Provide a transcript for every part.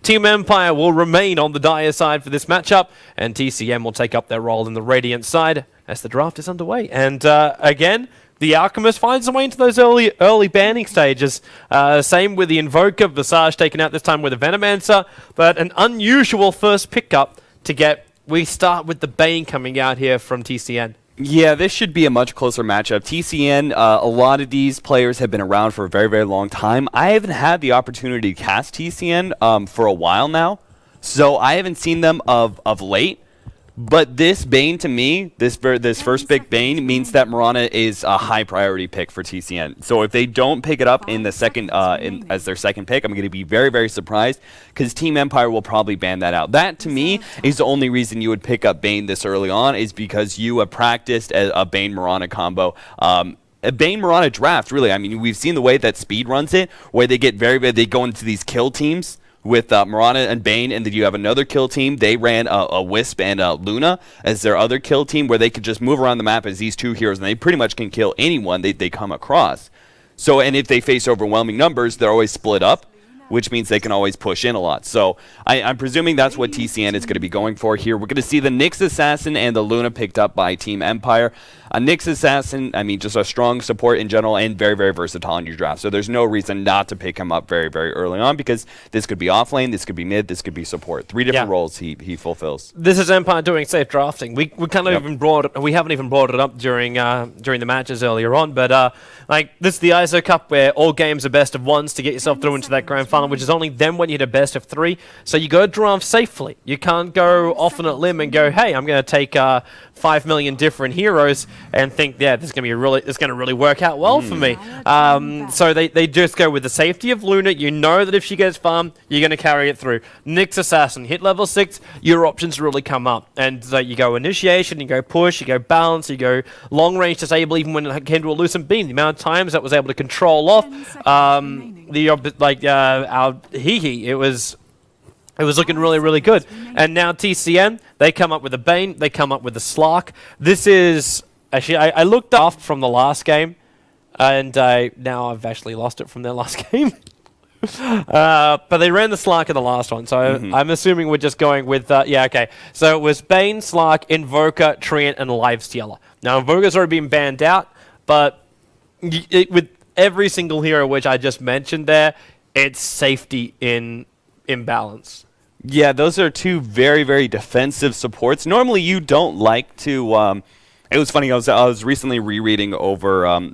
Team Empire will remain on the dire side for this matchup, and TCM will take up their role in the Radiant side as the draft is underway. And again, the Alchemist finds a way into those early banning stages. Same with the Invoker, Visage taken out this time with a Venomancer, but an unusual first pickup to get. We start with the Bane coming out here from TCN. Yeah, this should be a much closer matchup. TCN, a lot of these players have been around for a very, very long time. I haven't had the opportunity to cast TCN for a while now, so I haven't seen them of late. But this Bane, to me, this first pick Bane, means that Mirana is a high priority pick for TCN. So if they don't pick it up in the second, as their second pick, I'm going to be very, very surprised, because Team Empire will probably ban that out. That, to me, is the only reason you would pick up Bane this early on, is because you have practiced a Bane Mirana combo. A Bane Mirana draft, really. I mean, we've seen the way that Speed runs it, where they get they go into these kill teams with Mirana and Bane, and then you have another kill team. They ran a Wisp and Luna as their other kill team, where they could just move around the map as these two heroes, and they pretty much can kill anyone they come across. So, and if they face overwhelming numbers, they're always split up, which means they can always push in a lot. So I'm presuming that's what TCN is going to be going for here. We're going to see the Nyx Assassin and the Luna picked up by Team Empire. A Nyx Assassin, I mean, just a strong support in general and very, very versatile in your draft. So there's no reason not to pick him up very, very early on, because this could be off lane, this could be mid, this could be support. Three different roles he fulfills. This is Empire doing safe drafting. We kind of we haven't even brought it up during the matches earlier on, but like, this is the ISO Cup, where all games are best of ones to get yourself through into that grand final, which is only then when you hit a best of 3. So you got to draft safely. You can't go off on a limb and go, hey, I'm going to take 5 million different heroes and think, yeah, this is going to really work out well for me. So they just go with the safety of Luna. You know that if she gets farmed, you're going to carry it through. Nyx Assassin, hit level 6, your options really come up. And so you go initiation, you go push, you go balance, you go long range disable, even when it came to a Lucent Beam. The amount of times that was able to control off our Hee-Hee, it was looking really, really good. And now TCN, they come up with a Bane, they come up with a Slark. This is... Actually, I looked up from the last game, and now I've actually lost it from their last game. But they ran the Slark in the last one, so I'm assuming we're just going with... yeah, okay. So it was Bane, Slark, Invoker, Treant, and Lifestealer. Now, Invoker's already been banned out, but with every single hero which I just mentioned there, it's safety in imbalance. Yeah, those are two very, very defensive supports. Normally, you don't like to... it was funny, I was recently rereading over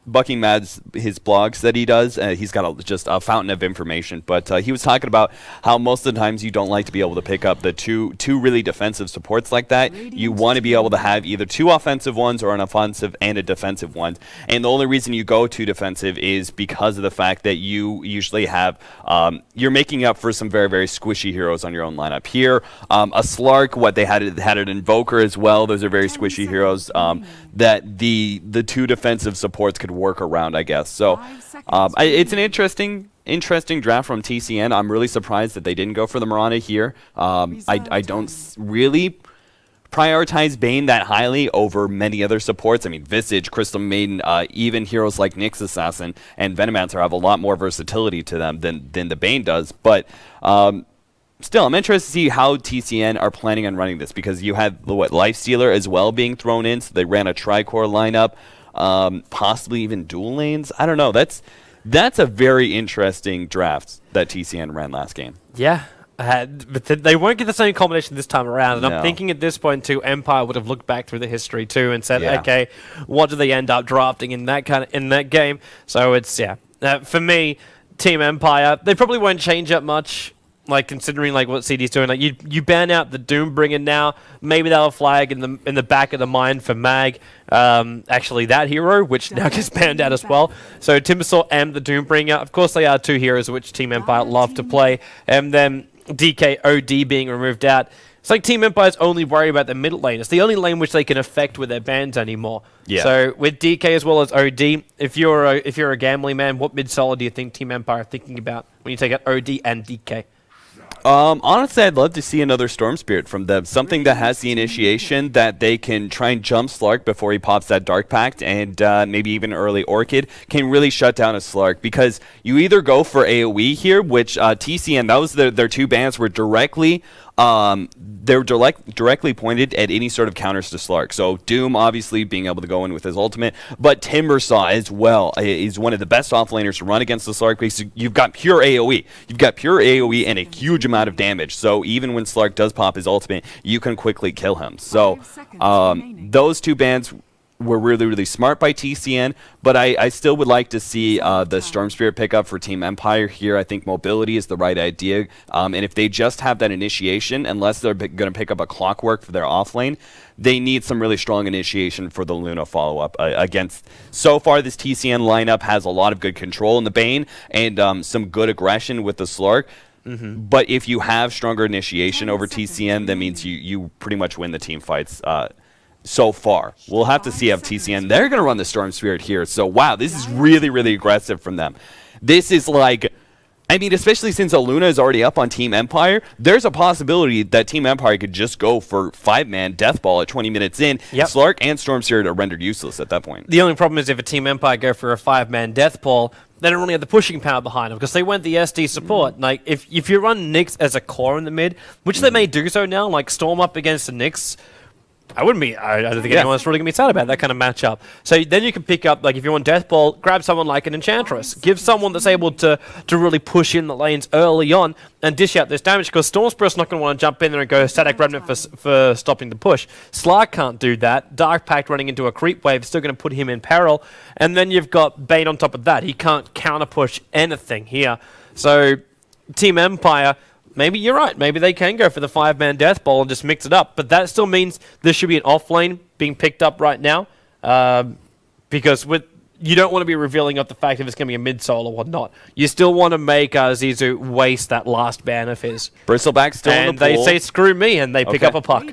Bucking Mad's his blogs that he does. He's got just a fountain of information, but he was talking about how most of the times you don't like to be able to pick up the two really defensive supports like that. You want to be able to have either 2 offensive ones or an offensive and a defensive one. And the only reason you go 2 defensive is because of the fact that you usually have you're making up for some very, very squishy heroes on your own lineup. Here, a Slark, they had an Invoker as well. Those are very squishy heroes that the 2 defensive supports could work around, I guess. So it's an interesting draft from TCN. I'm really surprised that they didn't go for the Mirana here. I don't really prioritize Bane that highly over many other supports. I mean, Visage, Crystal Maiden, even heroes like Nyx Assassin and Venomancer have a lot more versatility to them than the Bane does. But still, I'm interested to see how TCN are planning on running this, because you have Lifestealer as well being thrown in. So they ran a Tricore lineup. Possibly even dual lanes. I don't know. That's a very interesting draft that TCN ran last game. Yeah, but they won't get the same combination this time around. And I'm thinking at this point too, Empire would have looked back through the history too and said, okay, what do they end up drafting in that game? So it's for me, Team Empire. They probably won't change up much. Like, considering like what CD's doing, like you ban out the Doombringer now, maybe that'll flag in the back of the mind for Mag. Actually, that hero, which now gets banned out as well. So Timbersaw and the Doombringer, of course, they are 2 heroes which Team Empire love to play, and then DK OD being removed out. It's like Team Empire's only worried about the middle lane. It's the only lane which they can affect with their bans anymore. Yeah. So with DK as well as OD, if you're a gambling man, what mid solo do you think Team Empire are thinking about when you take out OD and DK? Honestly, I'd love to see another Storm Spirit from them. Something that has the initiation that they can try and jump Slark before he pops that Dark Pact, and maybe even early Orchid can really shut down a Slark, because you either go for AoE here, which TCN, that was their two bans were directly directly pointed at any sort of counters to Slark. So Doom obviously being able to go in with his ultimate, but Timbersaw as well is one of the best offlaners to run against the Slark, because you've got pure AoE. You've got pure AoE and a huge amount of damage. So even when Slark does pop his ultimate, you can quickly kill him. So those two bans were really, really smart by TCN, but I still would like to see the Storm Spirit pick up for Team Empire here. I think mobility is the right idea, and if they just have that initiation, unless they're going to pick up a Clockwork for their offlane, they need some really strong initiation for the Luna follow-up against. So far, this TCN lineup has a lot of good control in the Bane and some good aggression with the Slark. But if you have stronger initiation over TCN, that means you pretty much win the team fights. So far, we'll have to see how TCN, they're going to run the Storm Spirit here. So, wow, this is really, really aggressive from them. This is like, I mean, especially since Aluna is already up on Team Empire, there's a possibility that Team Empire could just go for 5-man Death Ball at 20 minutes in. Yep. Slark and Storm Spirit are rendered useless at that point. The only problem is if a Team Empire go for a 5-man Death Ball, they don't really have the pushing power behind them, because they went the SD support. Like, if you run Nyx as a core in the mid, which they may do so now, like Storm up against the Nyx, I don't think anyone's really going to be sad about that kind of matchup. So then you can pick up, like, if you want Death Ball, grab someone like an Enchantress. Give someone that's able to really push in the lanes early on and dish out this damage, because Storm Spirit's not going to want to jump in there and go Static Remnant for stopping the push. Slark can't do that. Dark Pact running into a creep wave is still going to put him in peril. And then you've got Bane on top of that. He can't counter push anything here. So Team Empire, maybe you're right. Maybe they can go for the 5-man Death Ball and just mix it up. But that still means there should be an off-lane being picked up right now. Because you don't want to be revealing up the fact if it's going to be a mid-solo or whatnot. You still want to make Zizou waste that last ban of his. Bristleback still in the pool. And they say, screw me, and they pick up a puck.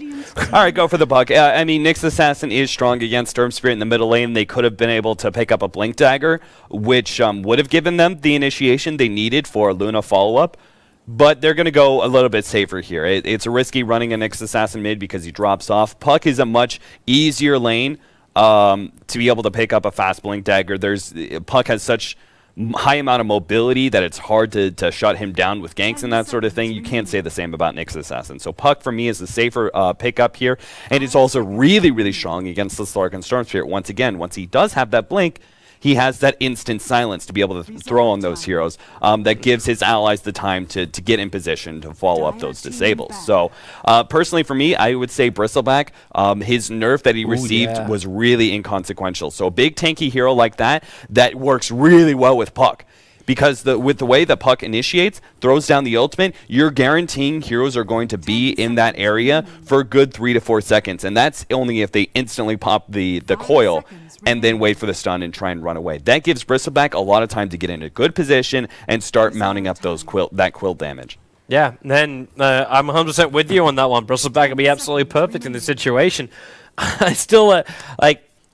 All right, go for the puck. I mean, Nyx Assassin is strong against Storm Spirit in the middle lane. They could have been able to pick up a Blink Dagger, which would have given them the initiation they needed for a Luna follow-up. But they're going to go a little bit safer here. It's a risky running a Nyx Assassin mid because he drops off. Puck is a much easier lane to be able to pick up a fast Blink Dagger. Puck has such high amount of mobility that it's hard to shut him down with ganks and that sort of thing. You can't say the same about Nyx Assassin. So Puck, for me, is the safer pickup here. And it's also really, really strong against the Slark and Storm Spirit. Once again, once he does have that Blink, he has that instant silence to be able to throw on those heroes that gives his allies the time to get in position to follow up those disables. So personally for me, I would say Bristleback, his nerf that he received was really inconsequential. So a big tanky hero like that works really well with Puck. Because with the way that Puck initiates, throws down the ultimate, you're guaranteeing heroes are going to be in that area for a good 3 to 4 seconds. And that's only if they instantly pop the coil and then wait for the stun and try and run away. That gives Bristleback a lot of time to get in a good position and start mounting up those quilt damage. Yeah, then I'm 100% with you on that one. Bristleback will be absolutely perfect in this situation. I still,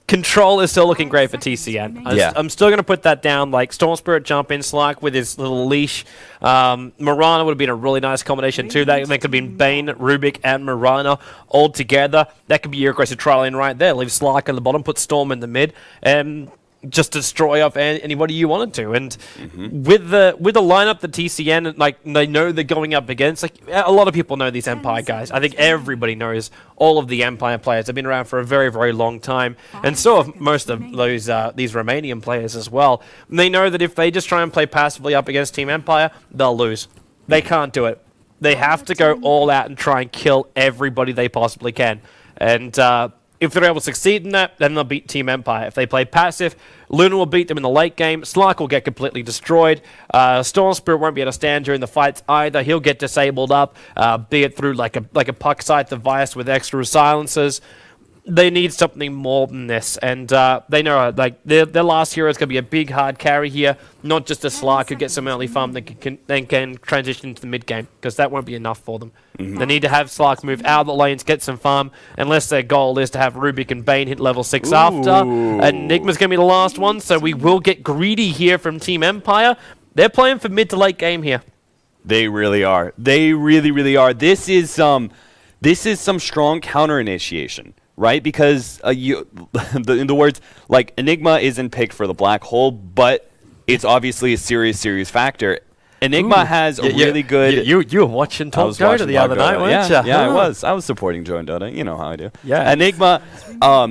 control is still looking great for TCN. I'm still going to put that down. Like, Storm Spirit jump in, Slark with his little leash. Mirana would have been a really nice combination too. That could have been Bane, Rubik, and Mirana all together. That could be your aggressive trial in right there. Leave Slark at the bottom, put Storm in the mid, and just destroy off anybody you wanted to. And with the lineup, the TCN, like, they know they're going up against, like, a lot of people know these Empire guys. I think everybody knows all of the Empire players. They've been around for a very, very long time, and so have most of those these Romanian players as well. And they know that if they just try and play passively up against Team Empire, they'll lose. They can't do it. They have to go all out and try and kill everybody they possibly can. And if they're able to succeed in that, then they'll beat Team Empire. If they play passive, Luna will beat them in the late game. Slark will get completely destroyed. Storm Spirit won't be able to stand during the fights either. He'll get disabled up, be it through like a puck scythe device with extra silencers. They need something more than this, and they know their last hero is going to be a big hard carry here, not just a Slark who gets some early farm that can transition into the mid game, because that won't be enough for them. They need to have Slark move out of the lanes, get some farm, unless their goal is to have Rubik and Bane hit level 6 after. Enigma's going to be the last one, so we will get greedy here from Team Empire. They're playing for mid to late game here. They really are. They really, really are. This is some strong counter initiation, right? Because in the words, like, Enigma isn't picked for the black hole, but it's obviously a serious factor. Enigma has a really good... You were watching Top Dota the other night, weren't you? Yeah, I was. I was supporting Joe and Dota. You know how I do. Yeah. Enigma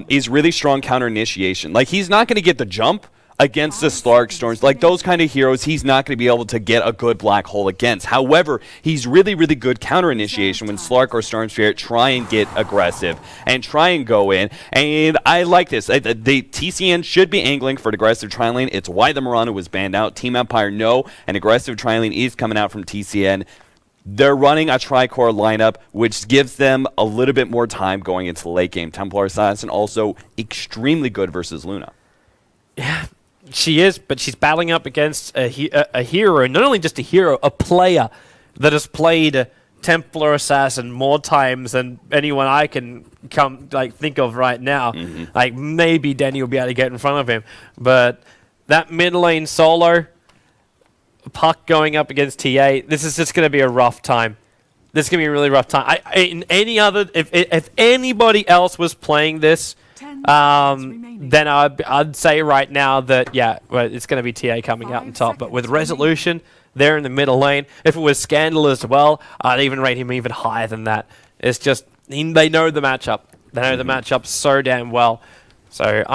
is really strong counter initiation. Like, he's not going to get the jump against the Slark Storms. Like, those kind of heroes, he's not going to be able to get a good black hole against. However, he's really good counter initiation when Slark or Storm Spirit try and get aggressive and try and go in. And I like this. The TCN should be angling for an aggressive tri-lane. It's why the Mirana was banned out. Team Empire know an aggressive tri-lane is coming out from TCN. They're running a tri-core lineup, which gives them a little bit more time going into the late game. Templar Assassin also extremely good versus Luna. Yeah. She is, but she's battling up against a hero, not only just a hero, a player that has played Templar Assassin more times than anyone I can think of right now. Mm-hmm. Like, maybe Denny will be able to get in front of him, but that mid lane solo, Puck going up against TA, this is just going to be a rough time. This is going to be a really rough time. If anybody else was playing this, then I'd say right now that, it's going to be TA coming out on top. But with Resolution there in the middle lane, if it was Scandal as well, I'd even rate him even higher than that. It's just, they know the matchup. They know the matchup so damn well. So I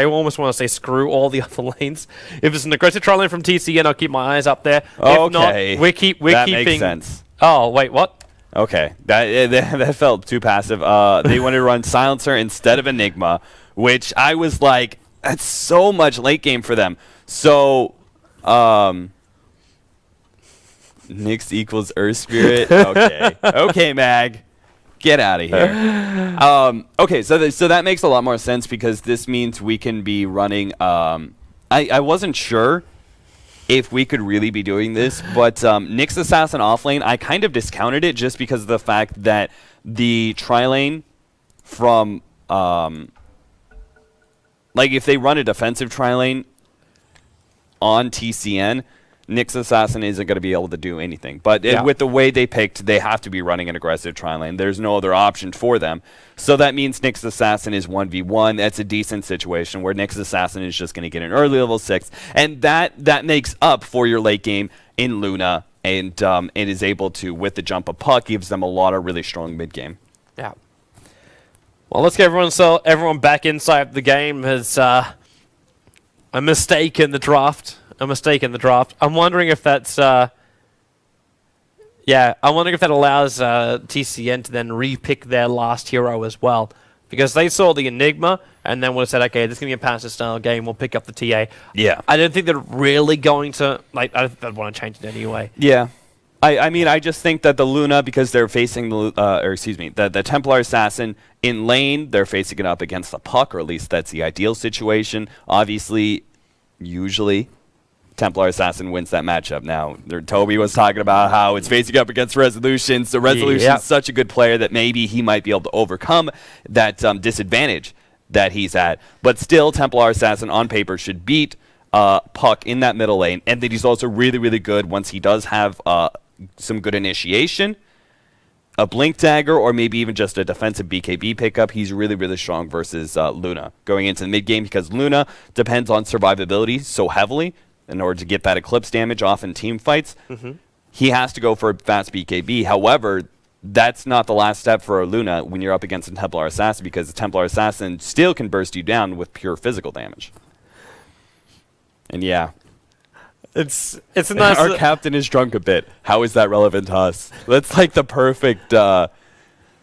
almost want to say screw all the other lanes. If it's an aggressive tri lane from TCN, I'll keep my eyes up there. Okay. If not, we're keeping... Makes sense. Oh, wait, what? Okay, that felt too passive. They wanted to run Silencer instead of Enigma, which I was like, that's so much late game for them. So, Nyx equals Earth Spirit. Okay, okay, Mag, get out of here. Okay, so that makes a lot more sense because this means we can be running. I wasn't sure if we could really be doing this, but Nyx Assassin offlane, I kind of discounted it just because of the fact that the tri-lane from, if they run a defensive tri-lane on TCN, Nyx Assassin isn't going to be able to do anything. But with the way they picked, they have to be running an aggressive tri-lane. There's no other option for them. So that means Nyx Assassin is 1v1. That's a decent situation where Nyx Assassin is just going to get an early level 6. And that makes up for your late game in Luna. And it is able to, with the jump of Puck, gives them a lot of really strong mid game. Yeah. Well, let's get everyone back inside the game. Has a mistake in the draft. I'm wondering if that's... I'm wondering if that allows TCN to then re-pick their last hero as well. Because they saw the Enigma, and then would have said, okay, this is going to be a passive-style game, we'll pick up the TA. Yeah. I don't think they're really going to... I don't think they'd want to change it anyway. Yeah. I mean, I just think that the Luna, because they're facing the Templar Assassin in lane, they're facing it up against the Puck, or at least that's the ideal situation. Obviously, usually... Templar Assassin wins that matchup. Now, Toby was talking about how it's facing up against Resolution, so Resolution's such a good player that maybe he might be able to overcome that disadvantage that he's at. But still, Templar Assassin on paper should beat Puck in that middle lane, and that he's also really good once he does have some good initiation, a Blink Dagger, or maybe even just a defensive BKB pickup. He's really strong versus Luna going into the mid game because Luna depends on survivability so heavily. In order to get that Eclipse damage off in team fights, he has to go for a fast BKB. However, that's not the last step for a Luna when you're up against a Templar Assassin, because the Templar Assassin still can burst you down with pure physical damage. And it's a nice... Our captain is drunk a bit. How is that relevant to us? That's like the perfect...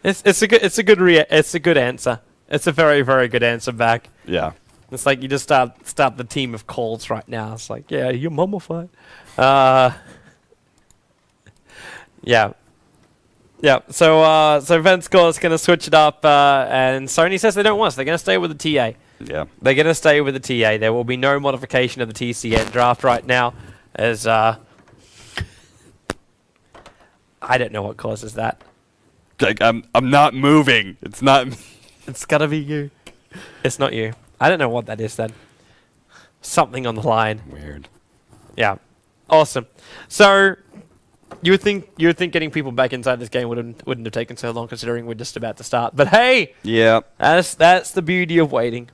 It's a good answer. It's a very good answer back. Yeah. It's like you just start the team of calls right now. It's like, yeah, you're mummified. Yeah. So Venscore is going to switch it up, and Sony says they don't want us. They're going to stay with the TA. Yeah. They're going to stay with the TA. There will be no modification of the TCN draft right now, as I don't know what causes that. Like I'm not moving. It's not. It's gotta be you. It's not you. I don't know what that is then. Something on the line. Weird. Yeah. Awesome. So you would think getting people back inside this game wouldn't have taken so long, considering we're just about to start. But hey, yeah, that's the beauty of waiting.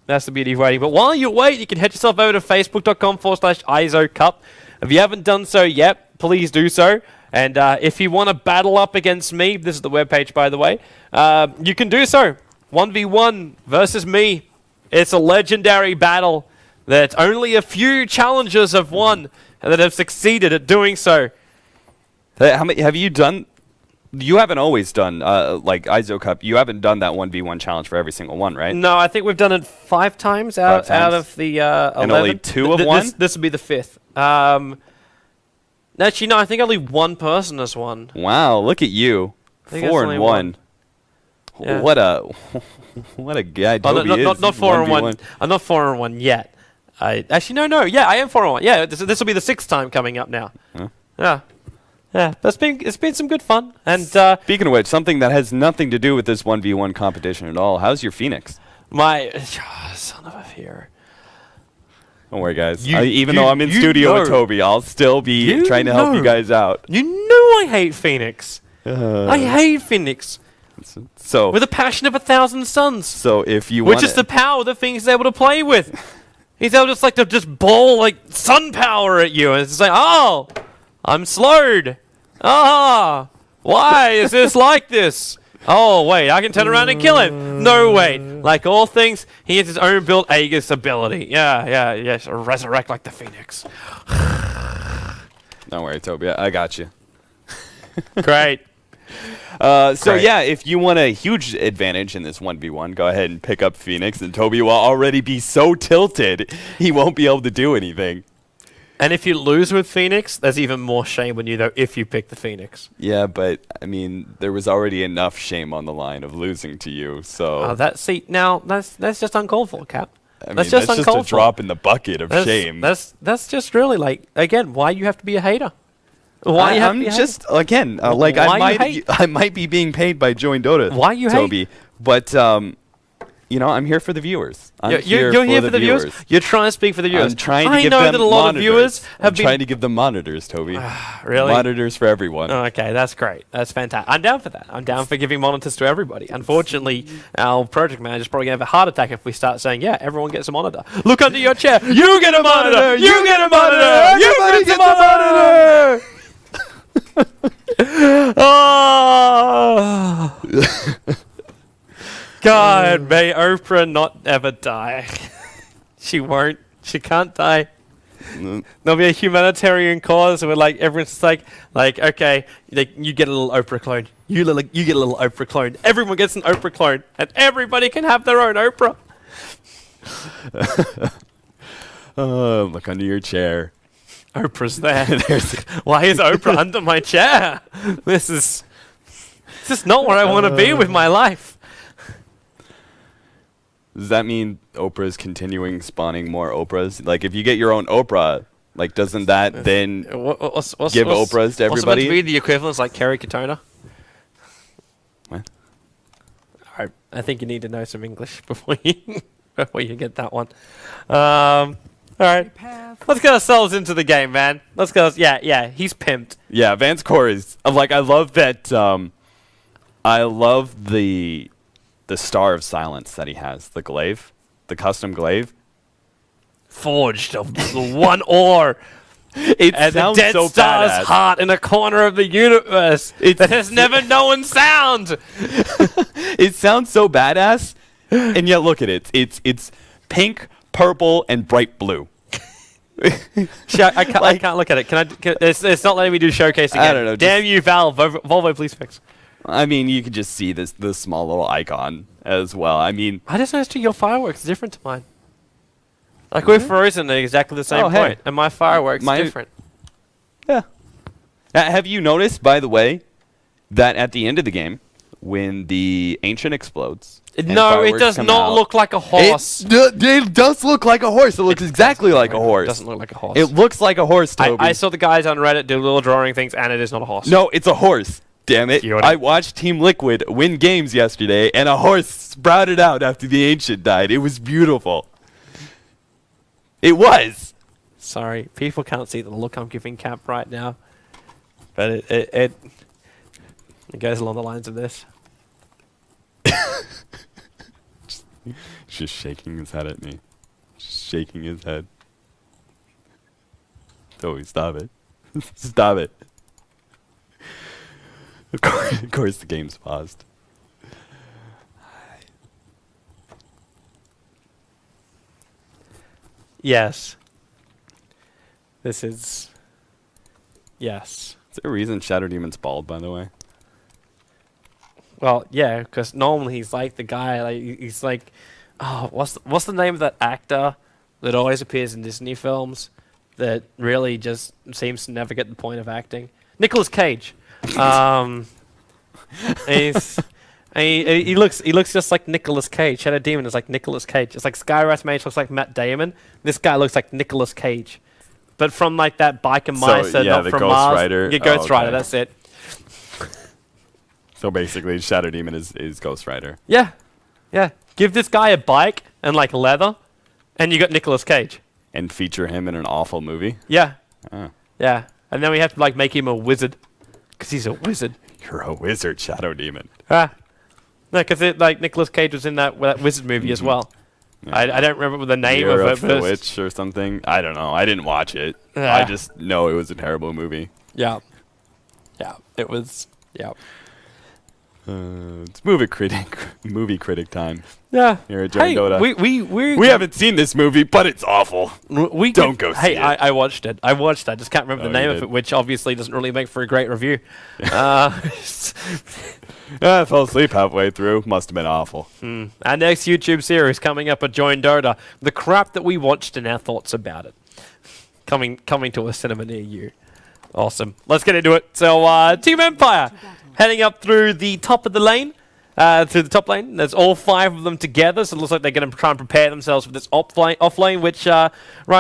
That's the beauty of waiting. But while you wait, you can head yourself over to facebook.com/ISOCup. If you haven't done so yet, please do so. And if you want to battle up against me, this is the webpage, by the way, you can do so. 1v1 versus me. It's a legendary battle that only a few challengers have won and that have succeeded at doing so. How many have you done? You haven't always done like ISO Cup. You haven't done that 1v1 challenge for every single one, right? No, I think we've done it 5 times out of the 11. And only 2 have won? This would be the 5th. Actually, no, I think only one person has won. Wow, look at you. 4-1. Yeah. What a guy Toby is. Not 4-1. I'm not 4-1 yet. Actually, no. Yeah, I am 4-1. Yeah, this will be the 6th time coming up now. Huh? Yeah. It's been some good fun. And speaking of which, something that has nothing to do with this 1v1 competition at all. How's your Phoenix? My son of a hero. Don't worry, guys. Even though I'm in studio with Toby, I'll still be trying to help you guys out. You know I hate Phoenix. I hate Phoenix. So with a passion of 1,000 suns. So if you which is the power that Phoenix is able to play with. He's able to just ball like sun power at you, and it's just like, oh, I'm slowed. Ah, why is this like this? Oh, wait, I can turn around and kill him. No, wait. Like all things, he has his own built Aegis ability. Yes, resurrect like the Phoenix. Don't worry, Toby. I got you. Great. Yeah, if you want a huge advantage in this 1v1, go ahead and pick up Phoenix, and Toby will already be so tilted, he won't be able to do anything. And if you lose with Phoenix, there's even more shame on you, though, if you pick the Phoenix. Yeah, but, I mean, there was already enough shame on the line of losing to you, so... that's just uncalled for, Cap. That's just a drop in the bucket of shame. That's just really, like, again, why you have to be a hater. I'm just, again, like, I might be being paid by Join Dota, Why you Toby, but, you know, I'm here for the viewers. You're here for the viewers? You're trying to speak for the viewers. I'm trying to give them monitors. I know that a lot of viewers have been... trying to give them monitors, Toby. Really? Monitors for everyone. Oh, okay, that's great. That's fantastic. I'm down for that. I'm down for giving monitors to everybody. Unfortunately, our project manager's probably going to have a heart attack if we start saying, yeah, everyone gets a monitor. Look under your chair. You get a monitor! You get a monitor! Everybody gets a monitor! Oh! God, may Oprah not ever die. She won't. She can't die. There'll be a humanitarian cause where everyone's just like, okay, you get a little Oprah clone. You get a little Oprah clone. Everyone gets an Oprah clone, and everybody can have their own Oprah. Look under your chair. Oprah's there. Why is Oprah under my chair? This is not where I want to be with my life. Does that mean Oprah's continuing spawning more Oprahs? Like, if you get your own Oprah, like, doesn't that then give Oprahs to everybody? What's meant to be the equivalent, like Kerry Katona? What? I think you need to know some English before you get that one. All right, let's get ourselves into the game, man. Let's go. Yeah, he's pimped. Yeah, Vance Core is like, I love that. I love the Star of Silence that he has, the glaive, the custom glaive, forged of one ore. It and sounds the dead so star's badass. heart in a corner of the universe that has never known sound. It sounds so badass, and yet look at it. It's pink, purple, and bright blue. I can't look at it. It's not letting me do showcase again. I don't know. Damn you, Valve. Volvo, please fix. I mean, you could just see this small little icon as well. I mean, I just noticed your fireworks are different to mine. Like, we're frozen at exactly the same point, and my fireworks are different. Yeah. Have you noticed, by the way, that at the end of the game, when the Ancient explodes... No, it does not look like a horse. It does look like a horse. It looks exactly like a horse. It doesn't look like a horse. It looks like a horse, Toby. I saw the guys on Reddit do little drawing things, and it is not a horse. No, it's a horse. Damn it. I watched Team Liquid win games yesterday, and a horse sprouted out after the Ancient died. It was beautiful. It was. Sorry, people can't see the look I'm giving Cap right now, but it goes along the lines of this. Just shaking his head at me. Just shaking his head. Zoe, stop it. Stop it. Of course the game's paused. Yes. This is... Yes. Is there a reason Shadow Demon's bald, by the way? Well, yeah, because normally he's like the guy, like he's like... Oh, what's the name of that actor that always appears in Disney films that really just seems to never get the point of acting? Nicolas Cage. He looks just like Nicolas Cage. Shadow Demon is like Nicolas Cage. It's like Skywrath Mage looks like Matt Damon. This guy looks like Nicolas Cage, but from like that biker mice, yeah, not the from Ghost Mars. Rider. Yeah, Ghost Oh, Rider. okay. That's it. So basically, Shadow Demon is Ghost Rider. Yeah, yeah. Give this guy a bike and like leather, and you got Nicolas Cage. And feature him in an awful movie. Yeah, Oh. yeah. And then we have to like make him a wizard, because he's a wizard. You're a wizard, Shadow Demon. Ah, no, because like Nicolas Cage was in that wizard movie as well. Yeah. I don't remember the name Year of it. of the Witch or something. I don't know. I didn't watch it. Yeah. I just know it was a terrible movie. Yeah, yeah. It was. Yeah. It's movie critic time. Yeah. Here at Hey, Dota. we haven't seen this movie, but it's awful. we Don't go see Hey, it. I watched it. I just can't remember Oh, the name you of did. it, which obviously doesn't really make for a great review. I fell asleep halfway through. Must have been awful. Our next YouTube series coming up at Join Dota. The crap that we watched and our thoughts about it. Coming to a cinema near you. Awesome. Let's get into it. So, Team Empire heading up through the top of the lane. Through the top lane. There's all 5 of them together, so it looks like they're going to try and prepare themselves for this off lane, which right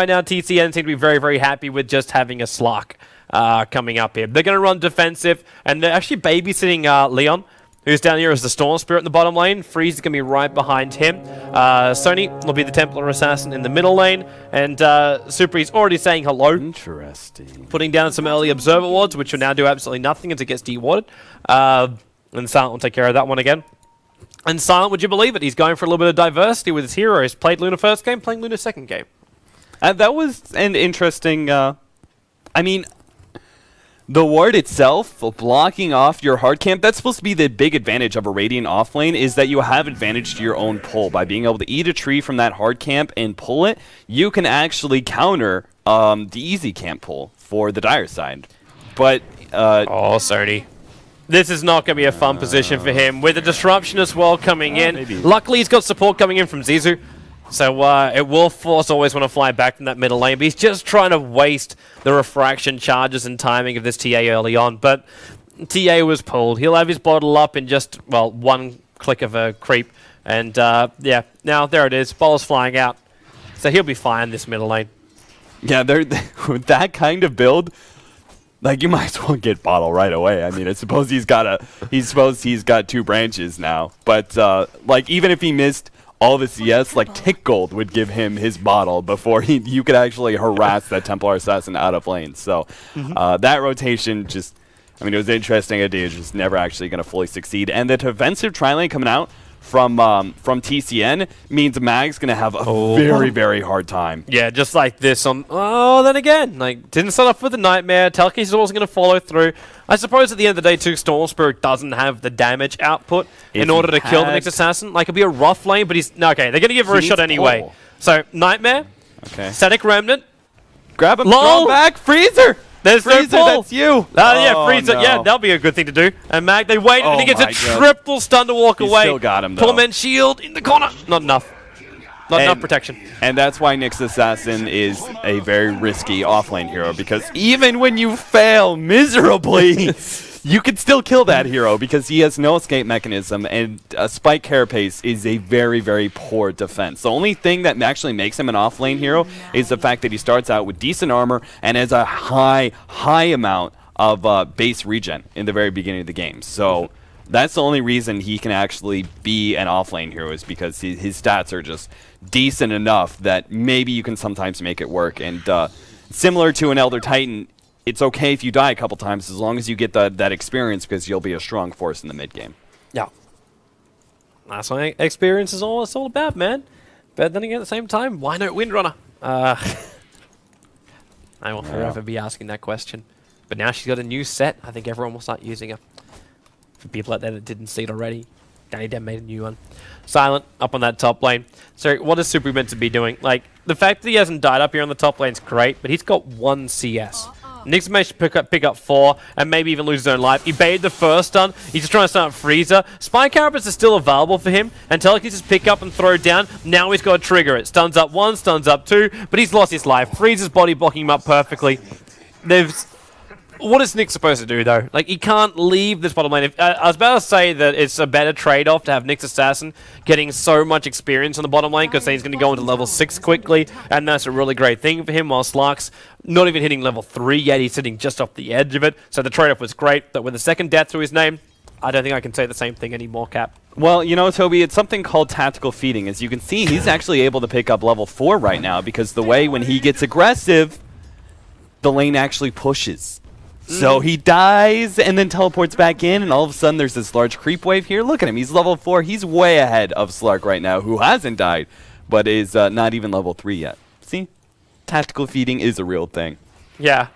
now TCN seem to be very, very happy with just having a Slark coming up here. They're going to run defensive, and they're actually babysitting Leon, who's down here as the Storm Spirit in the bottom lane. Freeze is going to be right behind him. Sony will be the Templar Assassin in the middle lane, and Supri's already saying hello. Interesting. Putting down some early Observer Wards, which will now do absolutely nothing until it gets dewarded. And Silent will take care of that one again. And Silent, would you believe it? He's going for a little bit of diversity with his heroes. Played Luna first game, playing Luna second game. That was an interesting... I mean, the ward itself, blocking off your hard camp, that's supposed to be the big advantage of a Radiant offlane, is that you have advantage to your own pull. By being able to eat a tree from that hard camp and pull it, you can actually counter the easy camp pull for the dire side. But... Oh, Sony. This is not going to be a fun position for him. With the disruption as well coming in. Maybe. Luckily, he's got support coming in from Zizou. So it will force always want to fly back from that middle lane. But he's just trying to waste the refraction charges and timing of this TA early on. But TA was pulled. He'll have his bottle up in just, well, one click of a creep. And, yeah, now there it is. Ball's flying out. So he'll be fine this middle lane. Yeah, with that kind of build... Like, you might as well get bottle right away. I mean, I suppose he's got 2 branches now. But, like, even if he missed all the CS, like, Tick Gold would give him his bottle before you could actually harass that Templar Assassin out of lane. So, that rotation just, I mean, it was an interesting idea. Just never actually going to fully succeed. And the defensive tri-lane coming out from TCN means Mag's going to have a very, very hard time. Yeah, just like this. Then again, like, didn't start off with a Nightmare. Telekinesis wasn't going to follow through. I suppose at the end of the day, too, Storm Spirit doesn't have the damage output in order to kill the next assassin. Like, it'd be a rough lane, but he's... No, okay, they're going to give her a shot anyway. Pull. So, Nightmare, Okay. Static Remnant. Grab him, Lol. throw him back, Freezer! There's Freezer, no pull. that's you! Yeah, Freezer. No. Yeah, that'll be a good thing to do. And Mag, they wait, and he gets a my God. triple stun to walk He away. still got him, though. Torment Shield in the corner. Not enough. Not enough protection. And that's why Nyx Assassin is a very risky offlane hero, because even when you fail miserably, you can still kill that hero because he has no escape mechanism, and Spike Carapace is a very, very poor defense. The only thing that actually makes him an offlane hero is the fact that he starts out with decent armor and has a high amount of base regen in the very beginning of the game. So that's the only reason he can actually be an offlane hero, is because his stats are just decent enough that maybe you can sometimes make it work. And similar to an Elder Titan, it's okay if you die a couple times as long as you get that experience because you'll be a strong force in the mid game. Yeah. That's what experience is all it's all about, man. But then again, at the same time, why not Windrunner? I will forever be asking that question. But now she's got a new set. I think everyone will start using her. For people out there that didn't see it already, Danny Dem made a new one. Silent up on that top lane. So what is Super meant to be doing? Like, the fact that he hasn't died up here on the top lane is great, but he's got 1 CS. Nix managed to pick up 4 and maybe even lose his own life. He baited the first stun. He's just trying to start Freezer. Spy Carapace is still available for him. And Telekinesis just pick up and throw down. Now he's got to trigger it. Stuns up 1, stuns up 2, but he's lost his life. Freezer's body blocking him up perfectly. What is Nick supposed to do, though? Like, he can't leave this bottom lane. I was about to say that it's a better trade-off to have Nyx Assassin getting so much experience on the bottom lane, because then he's going to go into level 6 quickly, and that's a really great thing for him, while Slark's not even hitting level 3 yet. He's sitting just off the edge of it, so the trade-off was great. But with a second death to his name, I don't think I can say the same thing anymore, Cap. Well, you know, Toby, it's something called tactical feeding. As you can see, he's actually able to pick up level 4 right now, because the way when he gets aggressive, the lane actually pushes. So he dies and then teleports back in, and all of a sudden there's this large creep wave here. Look at him. He's level 4. He's way ahead of Slark right now, who hasn't died, but is not even level 3 yet. See? Tactical feeding is a real thing. Yeah.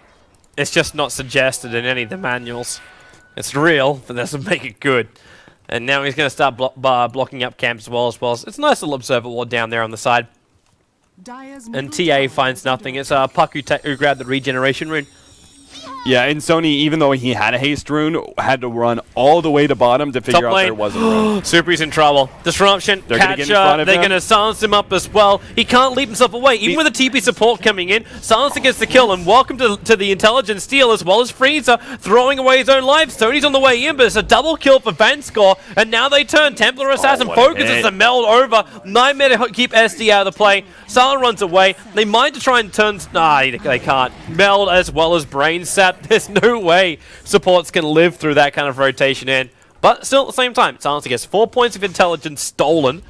It's just not suggested in any of the manuals. It's real, but that doesn't make it good. And now he's going to start blocking up camps as well. It's a nice little observer ward down there on the side. And TA finds nothing. It's Puck who grabbed the regeneration rune. Yeah, and Sony, even though he had a haste rune, had to run all the way to bottom to figure out there wasn't a rune. Super's in trouble. Disruption, catcher, they're going to silence him up as well. He can't leap himself away. Even with the TP support coming in, Silencer gets the kill, and welcome to the intelligence steal as well as Freezer throwing away his own life. Sony's on the way in, but it's a double kill for Vanscore, and now they turn. Templar Assassin focuses the meld over. Nightmare to keep SD out of the play. Silent runs away. They might to try and turn... Nah, they can't. Meld as well as Brain Sap. There's no way supports can live through that kind of rotation in. But still at the same time, Silencer gets 4 points of intelligence stolen,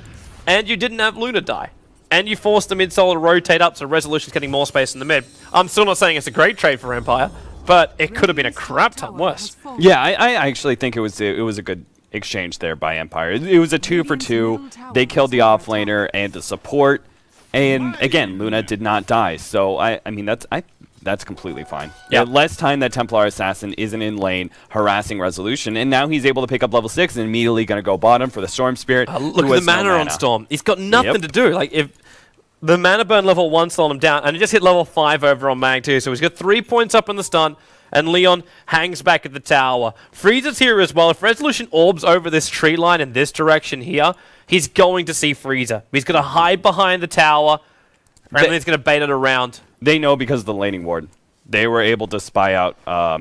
and you didn't have Luna die. And you forced the mid-solo to rotate up, so Resolution's getting more space in the mid. I'm still not saying it's a great trade for Empire, but it could have been a crap ton worse. Yeah, I actually think it was a good exchange there by Empire. It was a 2 for 2. They killed the offlaner and the support. And again, Luna did not die. So I mean that's completely fine. Yeah, less time that Templar Assassin isn't in lane harassing Resolution, and now he's able to pick up level 6 and immediately going to go bottom for the Storm Spirit. Look at the mana on Storm. He's got nothing to do. Like, if the mana burn level 1 slowed him down, and he just hit level 5 over on Mag 2, so he's got 3 points up in the stun, and Leon hangs back at the tower. Freezer's here as well. If Resolution orbs over this tree line in this direction here, he's going to see Freezer. He's going to hide behind the tower, and then he's going to bait it around. They know because of the laning ward. They were able to spy out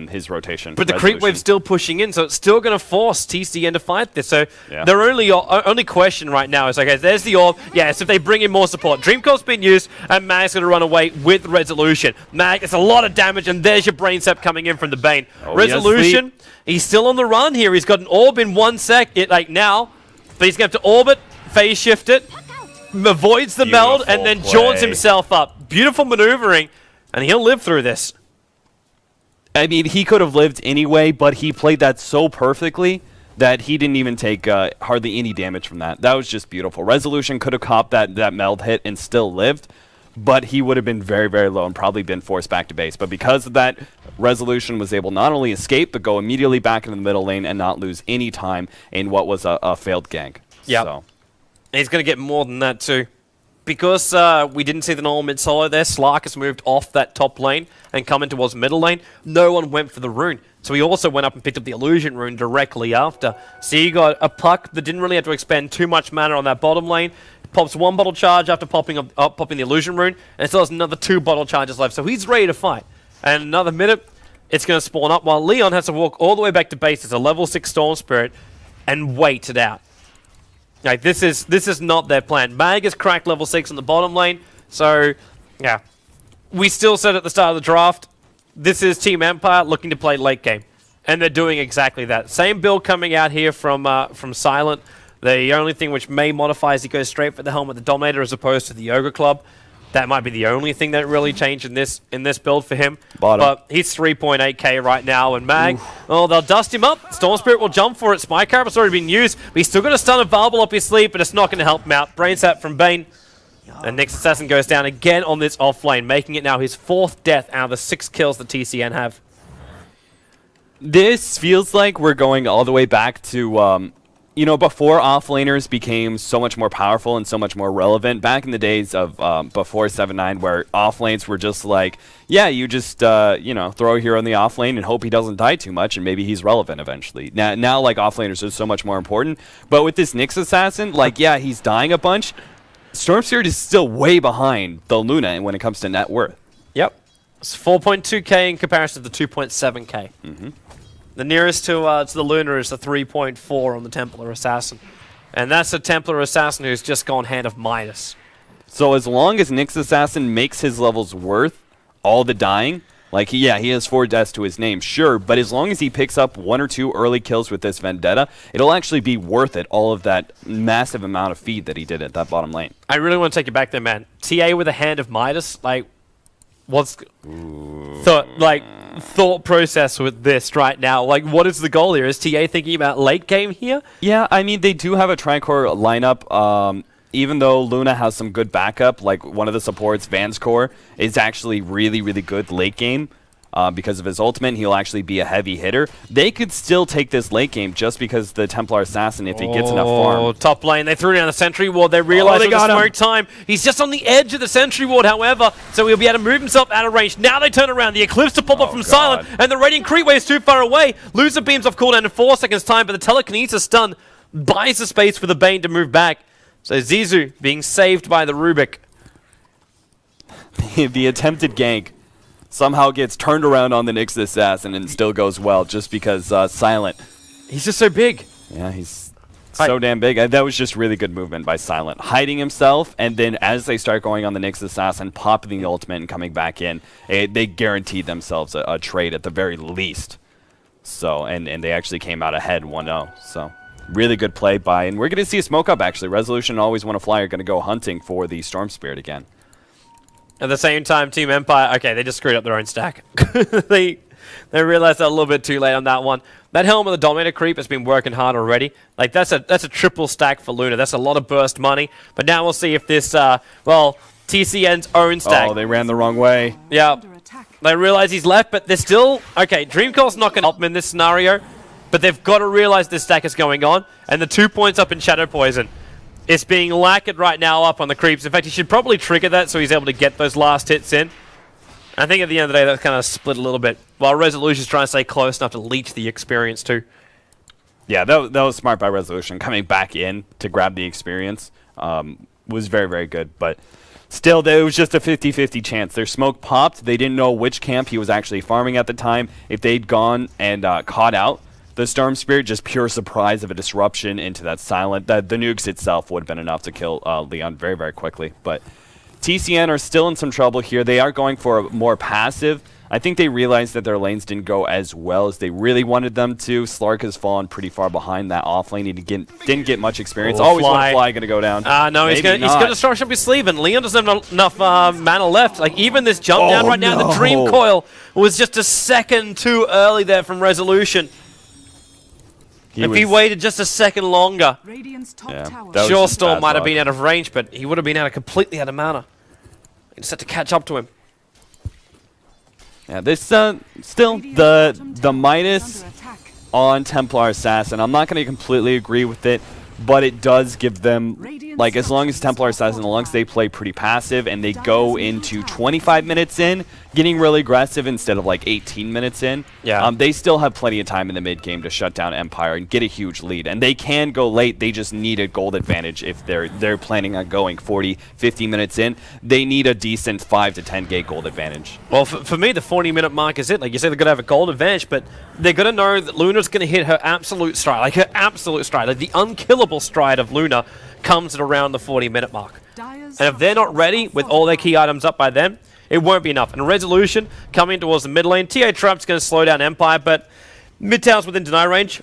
his rotation. But the creep wave's still pushing in, so it's still going to force TCN to fight this. So their only question right now is, okay, there's the orb. Yes, if they bring in more support. Dreamcore's been used, and Mag's going to run away with Resolution. Mag, it's a lot of damage, and there's your Brain Sap coming in from the Bane. Resolution, he's still on the run here. He's got an orb in 1 sec, now, but he's going to have to orbit, phase shift it, avoids the meld, and then jaunts himself up. Beautiful maneuvering. And he'll live through this. I mean, he could have lived anyway, but he played that so perfectly that he didn't even take hardly any damage from that. That was just beautiful. Resolution could have copped that meld hit and still lived, but he would have been very, very low and probably been forced back to base. But because of that, Resolution was able not only escape, but go immediately back into the middle lane and not lose any time in what was a failed gank. Yeah. So. He's going to get more than that, too. Because we didn't see the normal mid-solo there, Slark has moved off that top lane and come in towards middle lane. No one went for the rune. So he also went up and picked up the illusion rune directly after. So you got a Puck that didn't really have to expend too much mana on that bottom lane. Pops 1 bottle charge after popping the illusion rune, and still has another 2 bottle charges left. So he's ready to fight. And another minute, it's going to spawn up, while Leon has to walk all the way back to base as a level 6 Storm Spirit and wait it out. Like, this is not their plan. Mag has cracked level 6 in the bottom lane, so, yeah. We still said at the start of the draft, this is Team Empire looking to play late game. And they're doing exactly that. Same build coming out here from Silent. The only thing which may modify is he goes straight for the Helmet of the Dominator as opposed to the Yoga Club. That might be the only thing that really changed in this build for him. Bottom. But he's 3.8k right now, and Mag, oh, they'll dust him up. Storm Spirit will jump for it. Spy Carab has already been used, but he's still got a stun of Varble up his sleeve, but it's not going to help him out. Brain Sap from Bane. And Nyx Assassin goes down again on this offlane, making it now his 4th death out of the 6 kills the TCN have. This feels like we're going all the way back to, you know, before offlaners became so much more powerful and so much more relevant. Back in the days of before 7.9, where offlanes were just like, yeah, you just, you know, throw a hero in the offlane and hope he doesn't die too much, and maybe he's relevant eventually. Now like, offlaners are so much more important. But with this Nyx Assassin, like, yeah, he's dying a bunch. Storm Spirit is still way behind the Luna when it comes to net worth. Yep. It's 4.2k in comparison to the 2.7k. The nearest to the Luna is the 3.4 on the Templar Assassin. And that's a Templar Assassin who's just gone hand of Midas. So as long as Nyx Assassin makes his levels worth all the dying, like, he has 4 deaths to his name, sure, but as long as he picks up 1 or 2 early kills with this Vendetta, it'll actually be worth it, all of that massive amount of feed that he did at that bottom lane. I really want to take you back there, man. TA with a hand of Midas, like, what's thought process with this right now? Like, what is the goal here? Is TA thinking about late game here? Yeah, I mean, they do have a Tricore lineup. Even though Luna has some good backup, like one of the supports, Van's Core, is actually really, really good late game. Because of his ultimate, he'll actually be a heavy hitter. They could still take this late game just because the Templar Assassin, if he gets enough farm. Top lane, they threw down the Sentry Ward. They realized they got the smoke time. He's just on the edge of the Sentry Ward, however, so he'll be able to move himself out of range. Now they turn around. The Eclipse to pop up from Silent, and the Radiant Creep Wave is too far away. Loser beams off cooldown in 4 seconds time, but the Telekinesis stun buys the space for the Bane to move back. So Zizou being saved by the Rubik. The attempted gank somehow gets turned around on the Nyx Assassin and still goes well just because Silent. He's just so big. Yeah, he's so damn big. That was just really good movement by Silent. Hiding himself, and then as they start going on the Nyx Assassin, popping the ultimate and coming back in, they guaranteed themselves a trade at the very least. So, and they actually came out ahead 1-0. So, really good play by, and we're going to see a smoke up actually. Resolution Always Wanna Fly are going to go hunting for the Storm Spirit again. At the same time, Team Empire, okay, they just screwed up their own stack. They realized that a little bit too late on that one. That Helm of the Dominator creep has been working hard already. Like, that's a triple stack for Luna. That's a lot of burst money. But now we'll see if this, TCN's own stack. Oh, they ran the wrong way. Yeah. They realize he's left, but they're still... Okay, Dreamcall's not going to help him in this scenario, but they've got to realize this stack is going on, and the 2 points up in Shadow Poison. It's being lacquered right now up on the creeps. In fact, he should probably trigger that so he's able to get those last hits in. I think at the end of the day, that's kind of split a little bit, while Resolution's trying to stay close enough to leech the experience too. Yeah, that was smart by Resolution. Coming back in to grab the experience was very, very good, but... Still, it was just a 50-50 chance. Their smoke popped. They didn't know which camp he was actually farming at the time. If they'd gone and caught out the Storm Spirit, just pure surprise of a disruption into that Silent, the nukes itself would have been enough to kill Leon very, very quickly. But TCN are still in some trouble here. They are going for a more passive. I think they realized that their lanes didn't go as well as they really wanted them to. Slark has fallen pretty far behind that off lane. He didn't get much experience. Always Wanna Fly going to go down. No, he's going to start up his sleeve, and Leon doesn't have enough mana left. Like, even this jump down right now, the Dream Coil was just a second too early there from Resolution. If he waited just a second longer, Sure Storm might have been out of range, but he would have been completely out of mana. He just had to catch up to him. Yeah, this still the Midas on Templar Assassin. I'm not going to completely agree with it, but it does give them, like, as long as Templar Assassin, as long as they play pretty passive and they go into 25 minutes in, getting really aggressive instead of like 18 minutes in, they still have plenty of time in the mid game to shut down Empire and get a huge lead. And they can go late. They just need a gold advantage if they're planning on going 40, 50 minutes in. They need a decent 5 to 10 gate gold advantage. Well, for me, the 40-minute mark is it. Like you said, they're going to have a gold advantage, but they're going to know that Luna's going to hit her absolute stride, like the unkillable stride of Luna comes at around the 40-minute mark. And if they're not ready with all their key items up by then, it won't be enough. And Resolution coming towards the mid lane. TA Trap's going to slow down Empire, but mid tower's within deny range,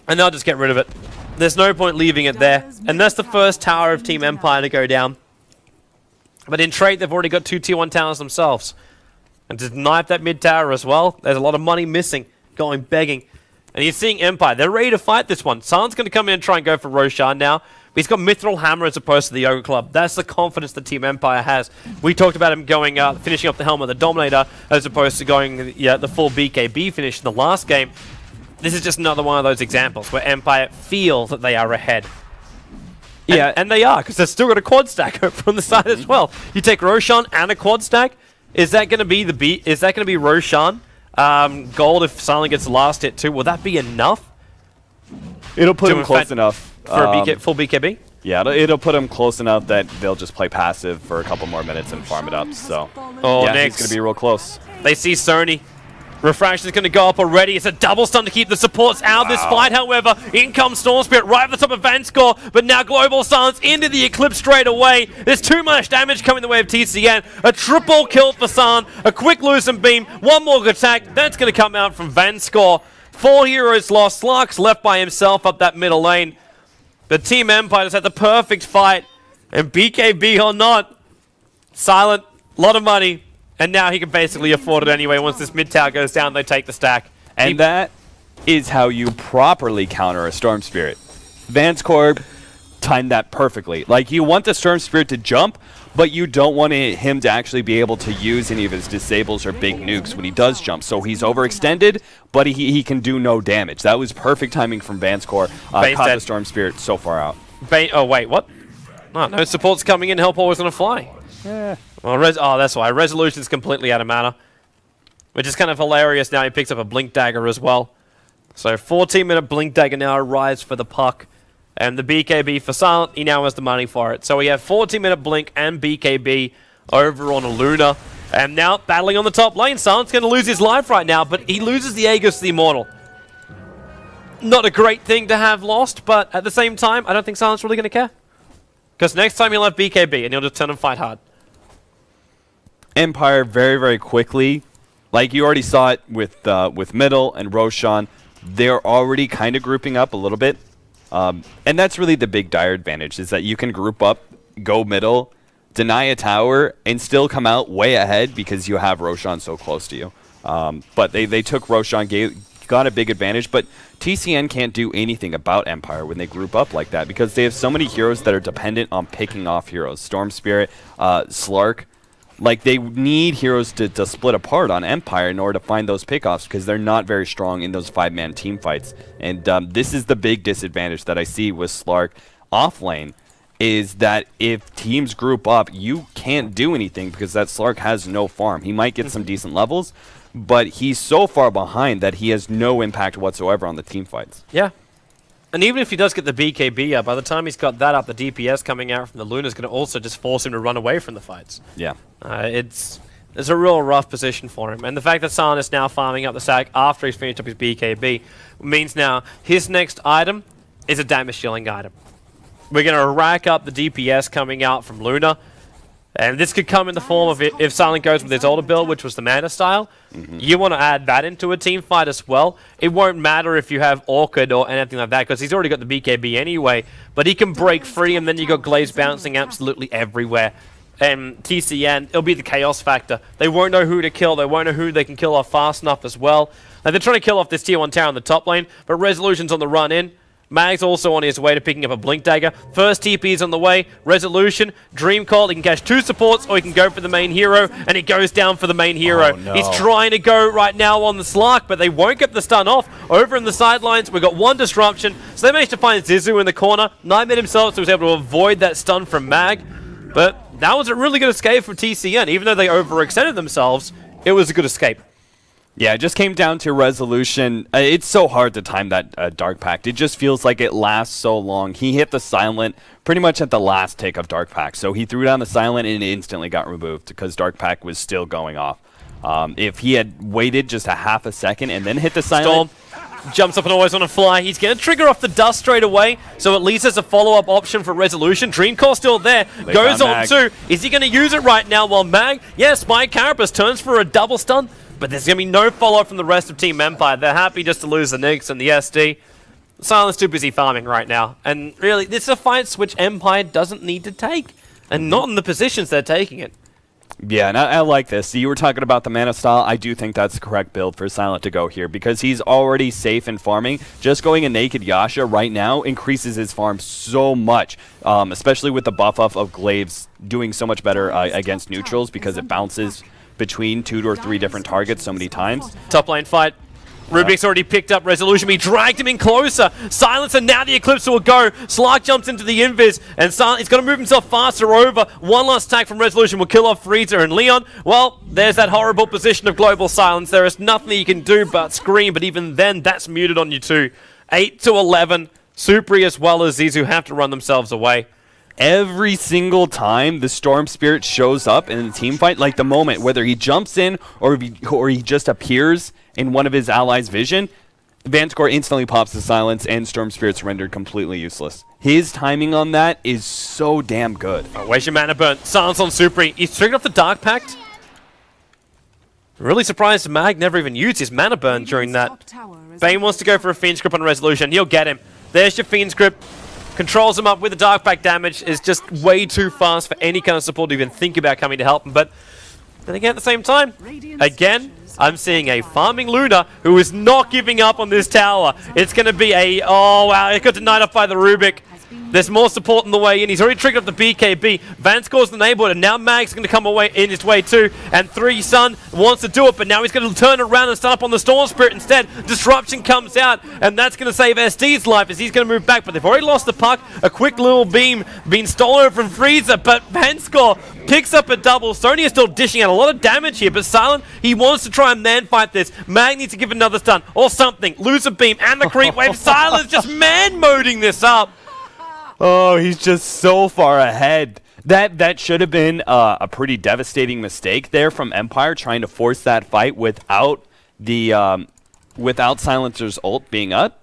and they'll just get rid of it. There's no point leaving it there. And that's the first tower of Team Empire to go down. But in trade, they've already got 2 tier 1 towers themselves. And to knife that mid tower as well, there's a lot of money missing, going begging. And you're seeing Empire, they're ready to fight this one. San's going to come in and try and go for Roshan now. But he's got Mithril Hammer as opposed to the Ogre Club. That's the confidence that Team Empire has. We talked about him going finishing up the helm of the Dominator as opposed to going the full BKB finish in the last game. This is just another one of those examples where Empire feel that they are ahead. Yeah, and they are, because they've still got a quad stack over on the side as well. You take Roshan and a quad stack. Is that going to be Is that going to be Roshan gold if Silent gets the last hit too? Will that be enough? It'll put him close enough for a full BKB. Yeah, it'll put him close enough that they'll just play passive for a couple more minutes and farm it up. So, yeah, next. he's going to be real close. They see Sony. Refraction is going to go up already. It's a double stun to keep the supports out of this fight, however. In comes Storm Spirit right at the top of Vanscore, but now Global Stance into the Eclipse straight away. There's too much damage coming the way of TCN. A triple kill for San, a quick Lucent Beam, one more attack. That's going to come out from Vanscore. 4 heroes lost. Slark's left by himself up that middle lane. But Team Empire has had the perfect fight, and BKB or not, Silent, a lot of money. And now he can basically afford it anyway. Once this mid tower goes down, they take the stack. And that is how you properly counter a Storm Spirit. Vanscore timed that perfectly. Like, you want the Storm Spirit to jump, but you don't want him to actually be able to use any of his disables or big nukes when he does jump. So he's overextended, but he can do no damage. That was perfect timing from Vanscore. Caught the Storm Spirit so far out. Oh, wait, what? Oh, no support's coming in. Help always going to fly. Yeah. Well, that's why. Resolution's completely out of mana. Which is kind of hilarious now. He picks up a Blink Dagger as well. So 14-minute Blink Dagger now arrives for the puck. And the BKB for Silent, he now has the money for it. So we have 14-minute Blink and BKB over on a Luna. And now battling on the top lane. Silent's going to lose his life right now, but he loses the Aegis to the Immortal. Not a great thing to have lost, but at the same time, I don't think Silent's really going to care. Because next time he'll have BKB and he'll just turn and fight hard. Empire very, very quickly, like you already saw it with Middle and Roshan, they're already kind of grouping up a little bit. And that's really the big dire advantage, is that you can group up, go middle, deny a tower, and still come out way ahead because you have Roshan so close to you. But they took Roshan, got a big advantage, but TCN can't do anything about Empire when they group up like that because they have so many heroes that are dependent on picking off heroes. Storm Spirit, Slark. Like, they need heroes to split apart on Empire in order to find those pickoffs because they're not very strong in those 5-man team fights. And this is the big disadvantage that I see with Slark off lane, is that if teams group up, you can't do anything because that Slark has no farm. He might get some decent levels, but he's so far behind that he has no impact whatsoever on the team fights. Yeah. And even if he does get the BKB up, by the time he's got that up, the DPS coming out from the Luna is going to also just force him to run away from the fights. Yeah. It's a real rough position for him. And the fact that San is now farming up the stack after he's finished up his BKB means now his next item is a damage dealing item. We're going to rack up the DPS coming out from Luna. And this could come in the form of if Silent goes with his older build, which was the mana style. You want to add that into a team fight as well. It won't matter if you have Orchid or anything like that, because he's already got the BKB anyway. But he can break free, and then you got Glaze bouncing absolutely everywhere. And TCN, it'll be the chaos factor. They won't know who to kill. They won't know who they can kill off fast enough as well. Now, they're trying to kill off this tier 1 tower in the top lane, but Resolution's on the run in. Mag's also on his way to picking up a Blink Dagger. First TP's on the way. Resolution, Dream Call. He can catch 2 supports, or he can go for the main hero, and he goes down for the main hero. Oh, no. He's trying to go right now on the Slark, but they won't get the stun off. Over in the sidelines, we've got 1 disruption. So they managed to find Zizu in the corner. Nightmare himself, so he was able to avoid that stun from Mag. But that was a really good escape from TCN. Even though they overextended themselves, it was a good escape. Yeah, it just came down to Resolution. It's so hard to time that Dark Pact. It just feels like it lasts so long. He hit the Silent pretty much at the last tick of Dark Pact. So he threw down the Silent and it instantly got removed because Dark Pact was still going off. If he had waited just a half a second and then hit the Silent... Storm jumps up and always on a fly. He's going to trigger off the dust straight away, so at least there's a follow-up option for Resolution. Dream Call still there. Goes on too. Is he going to use it right now while Mag... Yes, my Carapace turns for a double stun. But there's going to be no follow-up from the rest of Team Empire. They're happy just to lose the Nyx and the SD. Silent's too busy farming right now. And really, this is a fight which Empire doesn't need to take. and not in the positions they're taking it. Yeah, and I like this. You were talking about the mana style. I do think that's the correct build for Silent to go here because he's already safe in farming. Just going a naked Yasha right now increases his farm so much, especially with the buff up of Glaives doing so much better against neutrals because it bounces between 2 or 3 different targets so many times. Top lane fight. Rubik's already picked up Resolution. He dragged him in closer. Silence, and now the Eclipse will go. Slark jumps into the Invis, and he's going to move himself faster over. One last attack from Resolution will kill off Frieza and Leon. Well, there's that horrible position of Global Silence. There is nothing that you can do but scream, but even then, that's muted on you too. 8-11. Supri as well as Zizu have to run themselves away. Every single time the Storm Spirit shows up in the team fight, like the moment, whether he jumps in or he just appears in one of his allies' vision, Vanscore instantly pops the silence and Storm Spirit's rendered completely useless. His timing on that is so damn good. Oh, where's your mana burn? Silence on Supri. He's triggered off the Dark Pact. Really surprised Mag never even used his mana burn during that. Bane wants to go for a Fiend's Grip on Resolution. He'll get him. There's your Fiend's Grip. Controls him up with the Dark Pact damage. Is just way too fast for any kind of support to even think about coming to help him. But then again, at the same time, again, I'm seeing a farming Luna who is not giving up on this tower. It's going to be a... Oh, wow. It got denied off by the Rubik. There's more support in the way in. He's already triggered up the BKB. Vanscore's in the neighborhood, and now Mag's going to come away in his way too. And 3 Sun wants to do it, but now he's going to turn around and start up on the Storm Spirit instead. Disruption comes out, and that's going to save SD's life as he's going to move back. But they've already lost the puck. A quick little beam being stolen from Frieza, but Vanscore picks up a double. Sony is still dishing out a lot of damage here, but Silent, he wants to try and man fight this. Mag needs to give another stun or something. Lose a beam and the creep wave. Silent's just man-moding this up. Oh, he's just so far ahead. That should have been a pretty devastating mistake there from Empire, trying to force that fight without the without Silencer's ult being up.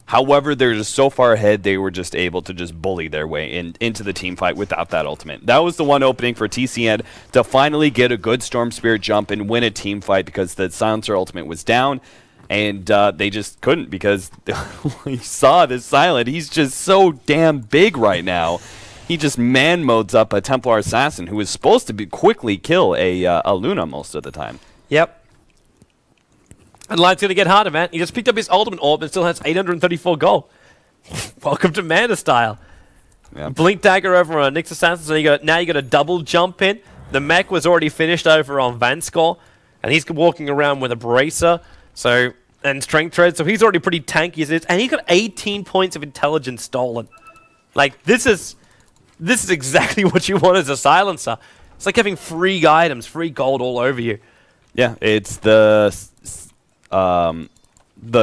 However, they're just so far ahead, they were just able to just bully their way into the team fight without that ultimate. That was the one opening for TCN to finally get a good Storm Spirit jump and win a team fight because the Silencer ultimate was down. And they just couldn't because you saw this Silent. He's just so damn big right now. He just man modes up a Templar Assassin who is supposed to quickly kill a Luna most of the time. Yep. And life's going to get harder, man. He just picked up his ultimate orb and still has 834 gold. Welcome to Mana style. Yep. Blink Dagger over on Nyx Assassin, so now you got a double jump in. The mech was already finished over on Vanscore, and he's walking around with a Bracer. So, and Strength Tread, so he's already pretty tanky as it is, and he got 18 points of intelligence stolen. Like, this is exactly what you want as a silencer. It's like having free items, free gold all over you. Yeah, it's the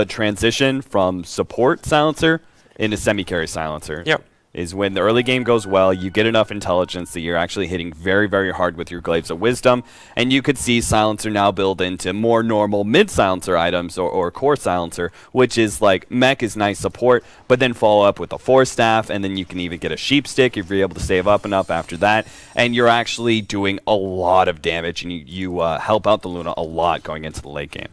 transition from support silencer into semi-carry silencer. Yep. Is when the early game goes well, you get enough intelligence that you're actually hitting very, very hard with your Glaives of Wisdom, and you could see Silencer now build into more normal mid-silencer items or core silencer, which is like mech is nice support, but then follow up with a Force Staff, and then you can even get a Sheep Stick if you're able to save up enough after that, and you're actually doing a lot of damage, and you help out the Luna a lot going into the late game.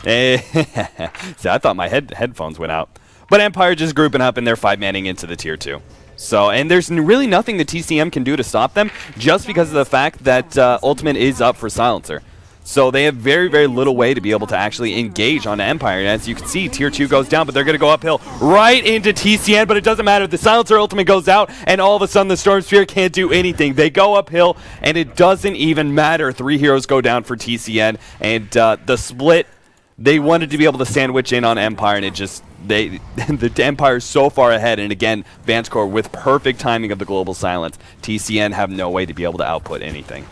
See, I thought my headphones went out. But Empire just grouping up and they're 5-manning into the tier 2. So, and there's really nothing the TCM can do to stop them just because of the fact that Ultimate is up for Silencer. So they have very, very little way to be able to actually engage on Empire. And as you can see, tier 2 goes down, but they're going to go uphill right into TCN, but it doesn't matter. The Silencer Ultimate goes out, and all of a sudden the Storm Spirit can't do anything. They go uphill, and it doesn't even matter. 3 heroes go down for TCN, and the split, they wanted to be able to sandwich in on Empire, and it just... the Empire is so far ahead, and again, Vanscore with perfect timing of the global silence. TCN have no way to be able to output anything.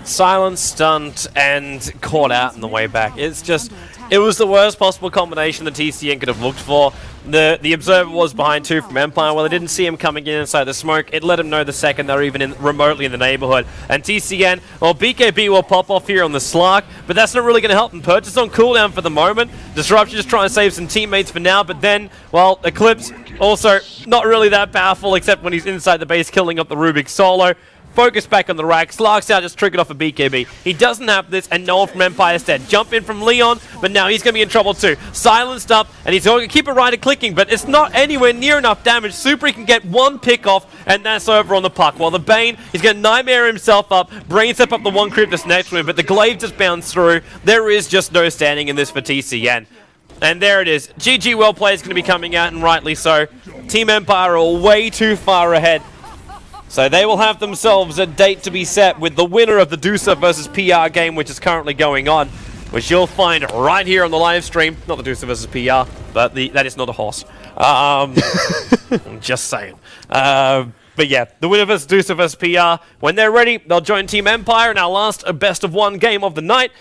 Silence, stunned, and caught out on the way back. It's just, it was the worst possible combination the TCN could have looked for. The Observer was behind 2 from Empire. Well, they didn't see him coming in inside the smoke. It let him know the second they were even remotely in the neighborhood. And TCN, well, BKB will pop off here on the Slark, but that's not really going to help them. Purchase on cooldown for the moment. Disruption just trying to save some teammates for now, but then, well, Eclipse also not really that powerful, except when he's inside the base killing up the Rubik solo. Focus back on the rack. Slark's out, just triggered off a BKB. He doesn't have this, and no one from Empire's dead. Jump in from Leon, but now he's going to be in trouble too. Silenced up, and he's going to keep it right and clicking, but it's not anywhere near enough damage. Super can get one pick off, and that's over on the puck. While the Bane, he's going to Nightmare himself up, brain step up the one creep that's next to him, but the glaive just bounced through. There is just no standing in this for TCN. And there it is. GG well played is going to be coming out, and rightly so. Team Empire are way too far ahead. So they will have themselves a date to be set with the winner of the Dusa versus PR game, which is currently going on, which you'll find right here on the live stream. Not the Dusa versus PR, but that is not a horse. I'm just saying. But yeah, the winner versus Dusa versus PR. When they're ready, they'll join Team Empire in our last best of one game of the night.